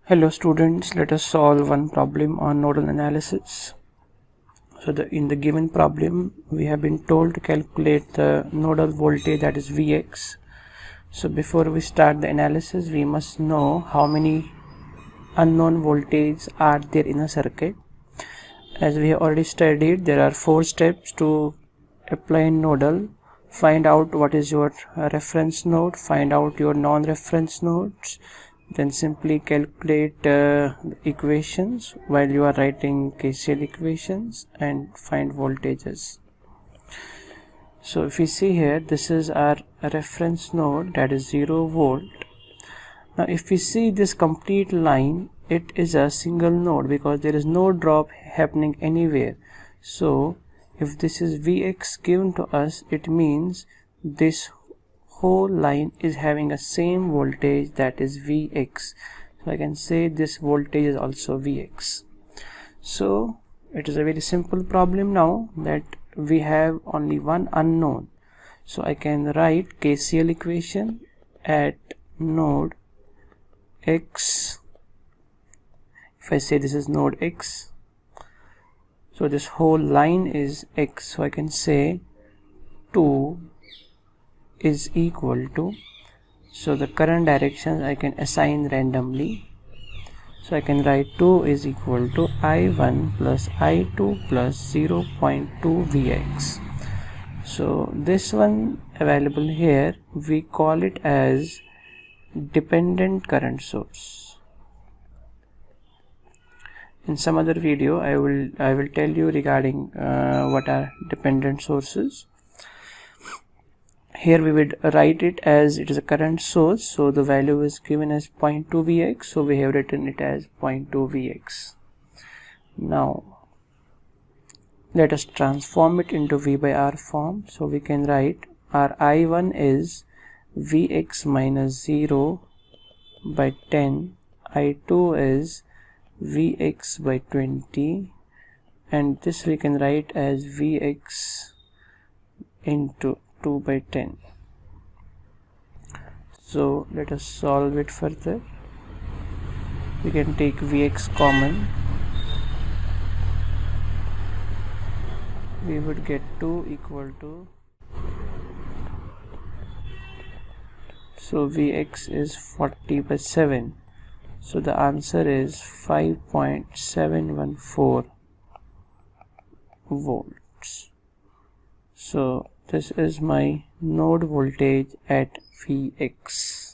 Hello students, let us solve one problem on nodal analysis. So in the given problem we have been told to calculate the nodal voltage, that is Vx. So before we start the analysis we must know how many unknown voltages are there in a circuit. As we have already studied, there are 4 steps to apply nodal. Find out what is your reference node, find out your non-reference nodes, then simply calculate equations while you are writing KCL equations and find voltages. So if we see here, this is our reference node, that is 0 volt. Now if we see this complete line, it is a single node because there is no drop happening anywhere. So if this is Vx given to us, it means this whole line is having a same voltage, that is Vx. So I can say this voltage is also Vx. So it is a very simple problem now that we have only one unknown. So I can write KCL equation at node x. If I say this is node x, so this whole line is x, so I can say 2 is equal to, so the current directions I can assign randomly. So I can write 2 is equal to I1 plus I2 plus 0.2 Vx. So this one available here, we call it as dependent current source. In some other video I will tell you regarding what are dependent sources. Here we would write it as it is a current source, so the value is given as 0.2 Vx, so we have written it as 0.2 Vx. Now let us transform it into V by R form. So we can write our I1 is Vx minus 0 by 10, I2 is Vx by 20, and this we can write as Vx into 2 by 10. So let us solve it further. We can take Vx common. We would get 2 equal to, so Vx is 40 by 7. So the answer is 5.714 volts. So this is my node voltage at Vx.